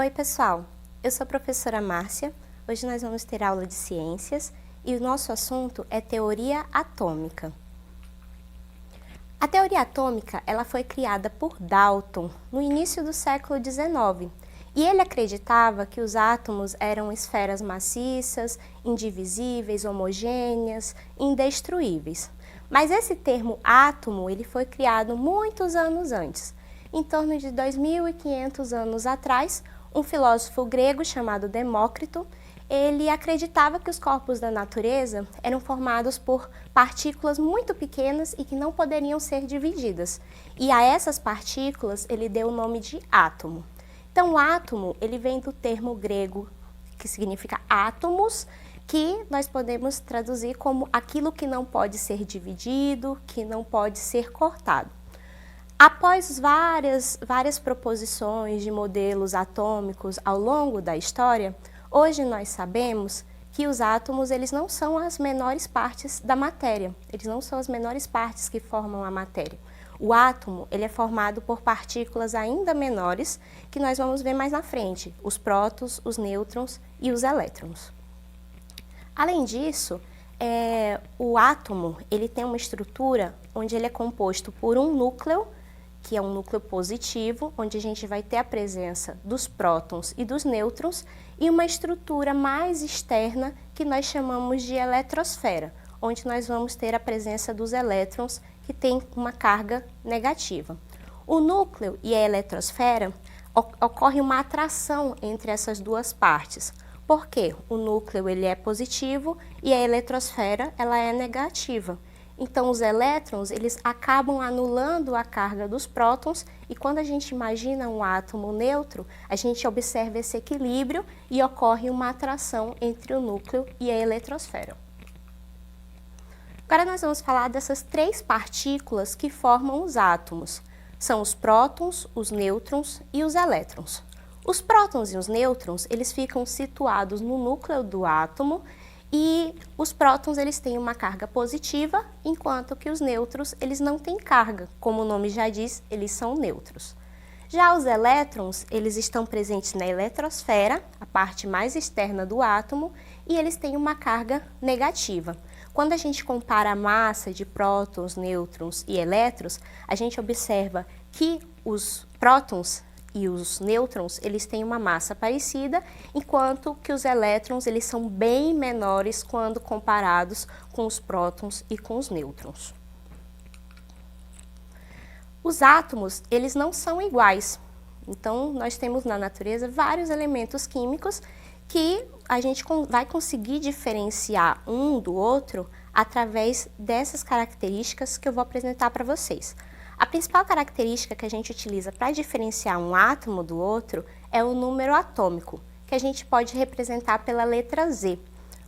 Oi pessoal, eu sou a professora Márcia. Hoje nós vamos ter aula de ciências e o nosso assunto é teoria atômica. A teoria atômica ela foi criada por Dalton no início do século XIX e ele acreditava que os átomos eram esferas maciças, indivisíveis, homogêneas, indestruíveis. Mas esse termo átomo ele foi criado muitos anos antes. Em torno de 2.500 anos atrás, um filósofo grego chamado Demócrito, ele acreditava que os corpos da natureza eram formados por partículas muito pequenas e que não poderiam ser divididas. E a essas partículas ele deu o nome de átomo. Então, o átomo ele vem do termo grego que significa átomos, que nós podemos traduzir como aquilo que não pode ser dividido, que não pode ser cortado. Após várias proposições de modelos atômicos ao longo da história, hoje nós sabemos que os átomos eles não são as menores partes da matéria, eles não são as menores partes que formam a matéria. O átomo ele é formado por partículas ainda menores, que nós vamos ver mais na frente, os prótons, os nêutrons e os elétrons. Além disso, o átomo ele tem uma estrutura onde ele é composto por um núcleo, que é um núcleo positivo, onde a gente vai ter a presença dos prótons e dos nêutrons, e uma estrutura mais externa que nós chamamos de eletrosfera, onde nós vamos ter a presença dos elétrons, que tem uma carga negativa. O núcleo e a eletrosfera ocorre uma atração entre essas duas partes. Por quê? O núcleo ele é positivo e a eletrosfera ela é negativa. Então, os elétrons, eles acabam anulando a carga dos prótons e quando a gente imagina um átomo neutro, a gente observa esse equilíbrio e ocorre uma atração entre o núcleo e a eletrosfera. Agora nós vamos falar dessas três partículas que formam os átomos. São os prótons, os nêutrons e os elétrons. Os prótons e os nêutrons, eles ficam situados no núcleo do átomo e os prótons eles têm uma carga positiva, enquanto que os nêutrons eles não têm carga, como o nome já diz, eles são neutros. Já os elétrons, eles estão presentes na eletrosfera, a parte mais externa do átomo, e eles têm uma carga negativa. Quando a gente compara a massa de prótons, nêutrons e elétrons, a gente observa que os prótons e os nêutrons, eles têm uma massa parecida, enquanto que os elétrons, eles são bem menores quando comparados com os prótons e com os nêutrons. Os átomos, eles não são iguais. Então, nós temos na natureza vários elementos químicos que a gente vai conseguir diferenciar um do outro através dessas características que eu vou apresentar para vocês. A principal característica que a gente utiliza para diferenciar um átomo do outro é o número atômico, que a gente pode representar pela letra Z.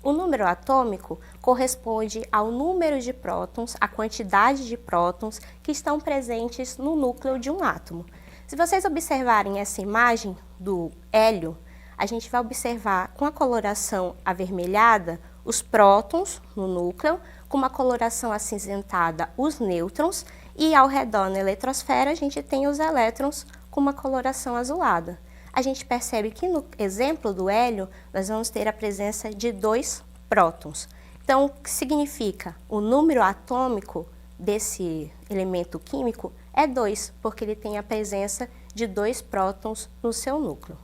O número atômico corresponde ao número de prótons, a quantidade de prótons que estão presentes no núcleo de um átomo. Se vocês observarem essa imagem do hélio, a gente vai observar com a coloração avermelhada os prótons no núcleo, com uma coloração acinzentada os nêutrons, e ao redor na eletrosfera a gente tem os elétrons com uma coloração azulada. A gente percebe que no exemplo do hélio nós vamos ter a presença de 2 prótons. Então, o que significa? O número atômico desse elemento químico é 2, porque ele tem a presença de 2 prótons no seu núcleo.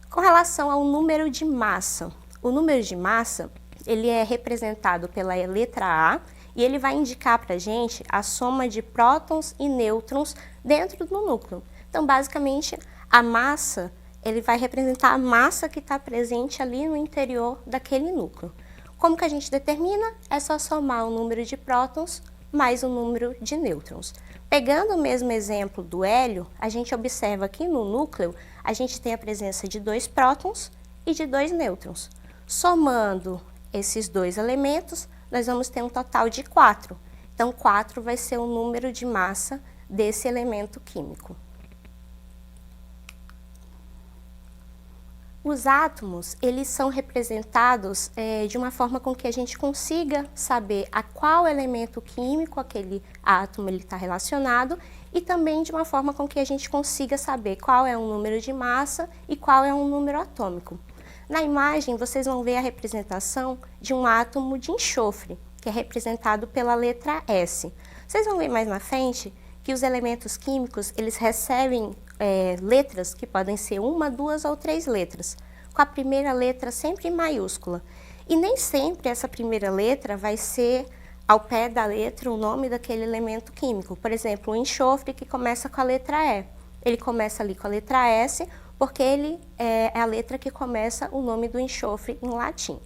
Com relação ao número de massa, o número de massa ele é representado pela letra A e ele vai indicar para a gente a soma de prótons e nêutrons dentro do núcleo. Então, basicamente, a massa ele vai representar a massa que está presente ali no interior daquele núcleo. Como que a gente determina? É só somar o número de prótons mais o número de nêutrons. Pegando o mesmo exemplo do hélio, a gente observa que no núcleo a gente tem a presença de 2 prótons e de 2 nêutrons. Somando esses 2 elementos, nós vamos ter um total de 4. Então, 4 vai ser o número de massa desse elemento químico. Os átomos, eles são representados de uma forma com que a gente consiga saber a qual elemento químico aquele átomo está relacionado e também de uma forma com que a gente consiga saber qual é um número de massa e qual é um número atômico. Na imagem, vocês vão ver a representação de um átomo de enxofre, que é representado pela letra S. Vocês vão ver mais na frente que os elementos químicos, eles recebem letras que podem ser uma, duas ou três letras, com a primeira letra sempre em maiúscula. E nem sempre essa primeira letra vai ser ao pé da letra o nome daquele elemento químico. Por exemplo, o enxofre, que começa com a letra E. Ele começa ali com a letra S, porque ele é a letra que começa o nome do enxofre em latim.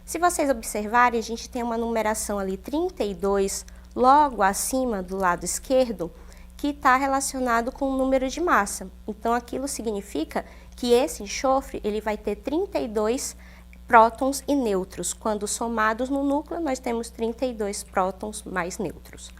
Se vocês observarem, a gente tem uma numeração ali 32, logo acima do lado esquerdo, que está relacionado com o número de massa. Então, aquilo significa que esse enxofre ele vai ter 32 prótons e nêutrons. Quando somados no núcleo, nós temos 32 prótons mais nêutrons.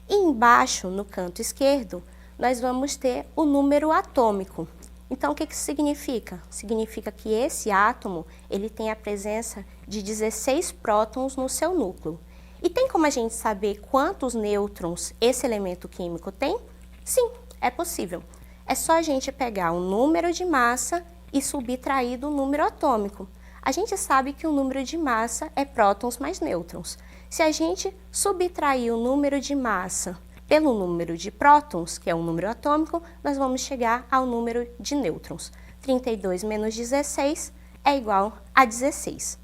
E embaixo, no canto esquerdo, nós vamos ter o número atômico. Então, o que isso significa? Significa que esse átomo ele tem a presença de 16 prótons no seu núcleo. E tem como a gente saber quantos nêutrons esse elemento químico tem? Sim, é possível. É só a gente pegar o número de massa e subtrair do número atômico. A gente sabe que o número de massa é prótons mais nêutrons. Se a gente subtrair o número de massa pelo número de prótons, que é um número atômico, nós vamos chegar ao número de nêutrons. 32 menos 16 é igual a 16.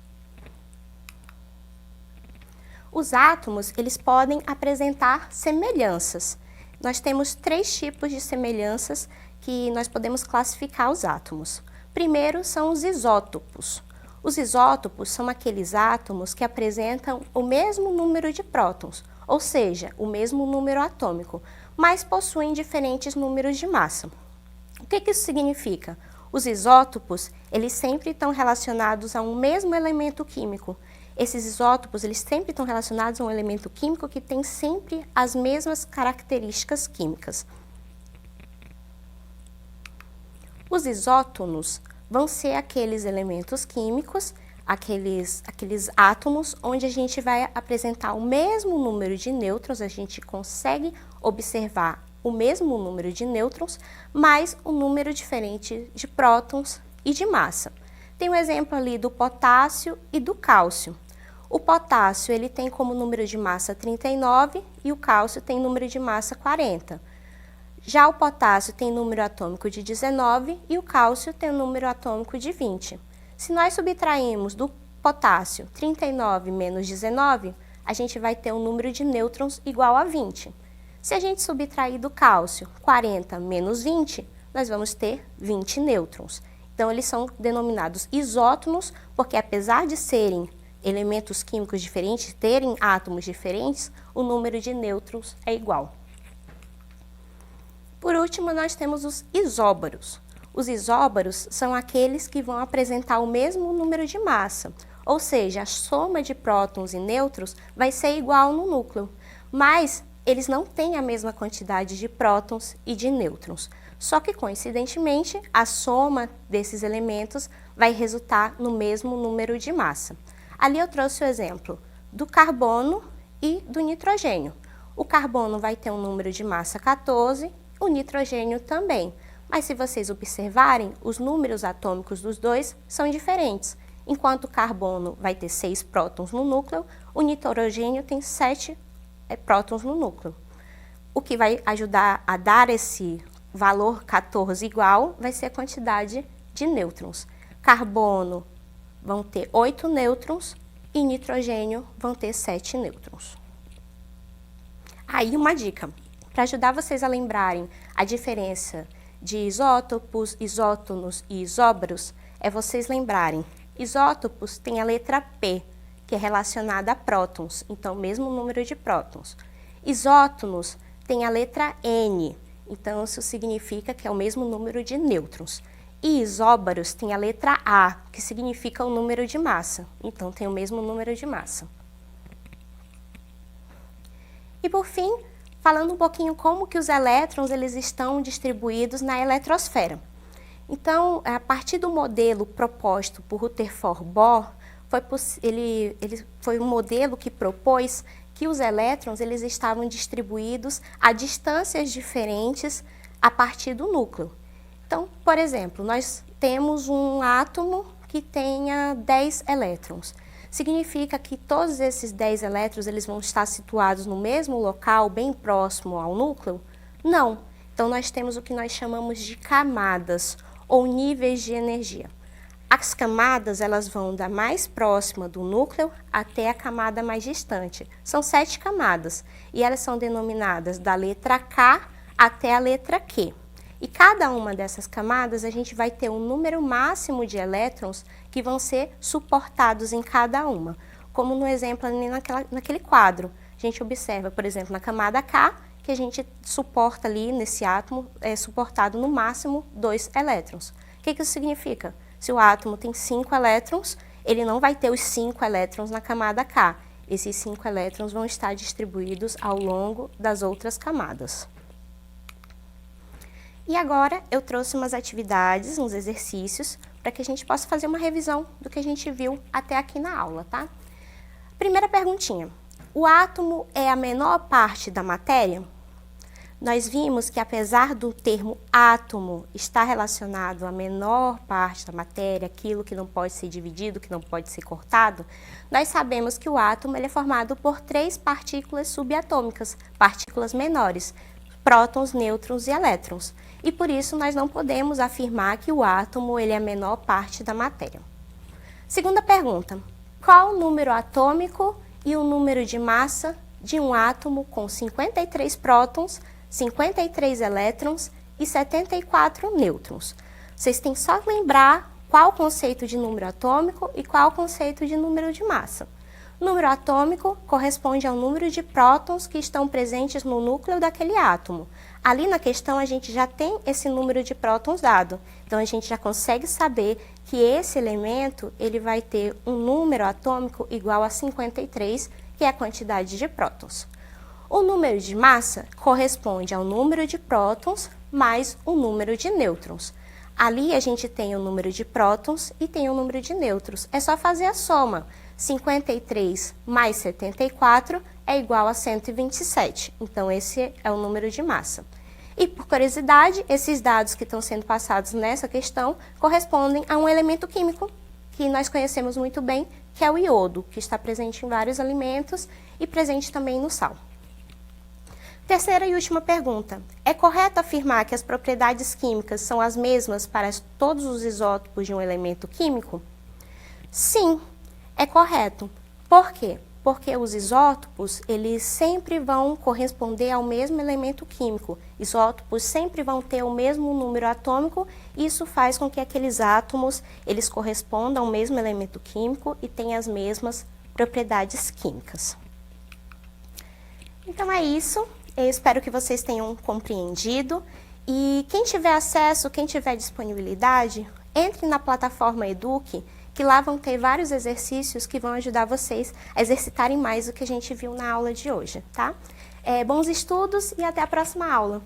Os átomos, eles podem apresentar semelhanças. Nós temos 3 tipos de semelhanças que nós podemos classificar os átomos. Primeiro são os isótopos. Os isótopos são aqueles átomos que apresentam o mesmo número de prótons, ou seja, o mesmo número atômico, mas possuem diferentes números de massa. O que isso significa? Os isótopos, eles sempre estão relacionados a um mesmo elemento químico. Esses isótopos, eles sempre estão relacionados a um elemento químico que tem sempre as mesmas características químicas. Os isótonos vão ser aqueles elementos químicos, aqueles átomos onde a gente vai apresentar o mesmo número de nêutrons, a gente consegue observar o mesmo número de nêutrons, mas um número diferente de prótons e de massa. Tem um exemplo ali do potássio e do cálcio. O potássio ele tem como número de massa 39 e o cálcio tem número de massa 40. Já o potássio tem número atômico de 19 e o cálcio tem número atômico de 20. Se nós subtrairmos do potássio 39 menos 19, a gente vai ter um número de nêutrons igual a 20. Se a gente subtrair do cálcio 40 menos 20, nós vamos ter 20 nêutrons. Então, eles são denominados isótonos, porque apesar de serem elementos químicos diferentes, terem átomos diferentes, o número de nêutrons é igual. Por último, nós temos os isóbaros. Os isóbaros são aqueles que vão apresentar o mesmo número de massa, ou seja, a soma de prótons e nêutrons vai ser igual no núcleo, mas eles não têm a mesma quantidade de prótons e de nêutrons. Só que, coincidentemente, a soma desses elementos vai resultar no mesmo número de massa. Ali eu trouxe o exemplo do carbono e do nitrogênio. O carbono vai ter um número de massa 14, o nitrogênio também. Mas se vocês observarem, os números atômicos dos dois são diferentes. Enquanto o carbono vai ter 6 prótons no núcleo, o nitrogênio tem 7 prótons no núcleo. O que vai ajudar a dar esse valor 14 igual vai ser a quantidade de nêutrons. Carbono vão ter 8 nêutrons e nitrogênio vão ter 7 nêutrons. Aí uma dica, para ajudar vocês a lembrarem a diferença de isótopos, isótonos e isóbaros, é vocês lembrarem. Isótopos tem a letra P, que é relacionada a prótons, então mesmo número de prótons. Isótonos tem a letra N, então isso significa que é o mesmo número de nêutrons. E isóbaros tem a letra A, que significa o número de massa, então tem o mesmo número de massa. E por fim, falando um pouquinho como que os elétrons eles estão distribuídos na eletrosfera. Então, a partir do modelo proposto por Rutherford Bohr, ele foi um modelo que propôs que os elétrons eles estavam distribuídos a distâncias diferentes a partir do núcleo. Então, por exemplo, nós temos um átomo que tenha 10 elétrons. Significa que todos esses 10 elétrons eles vão estar situados no mesmo local, bem próximo ao núcleo? Não. Então, nós temos o que nós chamamos de camadas ou níveis de energia. As camadas elas vão da mais próxima do núcleo até a camada mais distante. São 7 camadas e elas são denominadas da letra K até a letra Q. E cada uma dessas camadas a gente vai ter um número máximo de elétrons que vão ser suportados em cada uma. Como no exemplo ali naquele quadro. A gente observa, por exemplo, na camada K, que a gente suporta ali nesse átomo, é suportado no máximo 2 elétrons. O que isso significa? Se o átomo tem 5 elétrons, ele não vai ter os 5 elétrons na camada K. Esses 5 elétrons vão estar distribuídos ao longo das outras camadas. E agora eu trouxe umas atividades, uns exercícios, para que a gente possa fazer uma revisão do que a gente viu até aqui na aula, tá? Primeira perguntinha. O átomo é a menor parte da matéria? Nós vimos que apesar do termo átomo estar relacionado à menor parte da matéria, aquilo que não pode ser dividido, que não pode ser cortado, nós sabemos que o átomo ele é formado por 3 partículas subatômicas, partículas menores, prótons, nêutrons e elétrons. E por isso nós não podemos afirmar que o átomo ele é a menor parte da matéria. Segunda pergunta. Qual o número atômico e o número de massa de um átomo com 53 prótons, 53 elétrons e 74 nêutrons? Vocês têm só que lembrar qual o conceito de número atômico e qual o conceito de número de massa. O número atômico corresponde ao número de prótons que estão presentes no núcleo daquele átomo. Ali na questão a gente já tem esse número de prótons dado. Então a gente já consegue saber que esse elemento ele vai ter um número atômico igual a 53, que é a quantidade de prótons. O número de massa corresponde ao número de prótons mais o número de nêutrons. Ali a gente tem o número de prótons e tem o número de nêutrons. É só fazer a soma. 53 mais 74 é igual a 127. Então, esse é o número de massa. E, por curiosidade, esses dados que estão sendo passados nessa questão correspondem a um elemento químico que nós conhecemos muito bem, que é o iodo, que está presente em vários alimentos e presente também no sal. Terceira e última pergunta. É correto afirmar que as propriedades químicas são as mesmas para todos os isótopos de um elemento químico? Sim, é correto. Por quê? Porque os isótopos, eles sempre vão corresponder ao mesmo elemento químico. Isótopos sempre vão ter o mesmo número atômico, e isso faz com que aqueles átomos, eles correspondam ao mesmo elemento químico e tenham as mesmas propriedades químicas. Então é isso. Eu espero que vocês tenham compreendido. E quem tiver acesso, quem tiver disponibilidade, entre na plataforma Eduque, que lá vão ter vários exercícios que vão ajudar vocês a exercitarem mais o que a gente viu na aula de hoje, tá? Bons estudos e até a próxima aula!